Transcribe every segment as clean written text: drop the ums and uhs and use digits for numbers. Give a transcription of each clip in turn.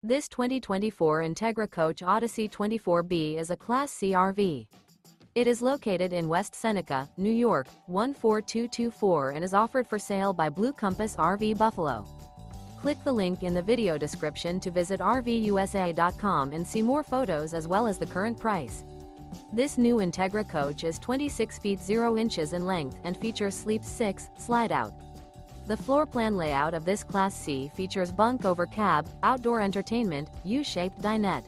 This 2024 Entegra Coach Odyssey 24B is a Class C RV. It is located in West Seneca, New York, 14224 and is offered for sale by Blue Compass RV Buffalo. Click the link in the video description to visit RVUSA.com and see more photos as well as the current price. This new Entegra Coach is 26 feet 0 inches in length and features Sleep 6 Slideout. The floor plan layout of this Class C features Bunk Over Cab, outdoor entertainment, U-shaped dinette.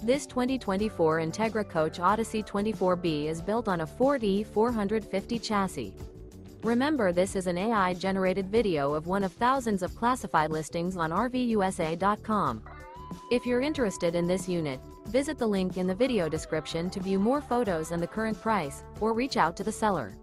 This 2024 Entegra Coach Odyssey 24B is built on a Ford E450 chassis. Remember, this is an AI-generated video of one of thousands of classified listings on RVUSA.com. If you're interested in this unit, visit the link in the video description to view more photos and the current price, or reach out to the seller.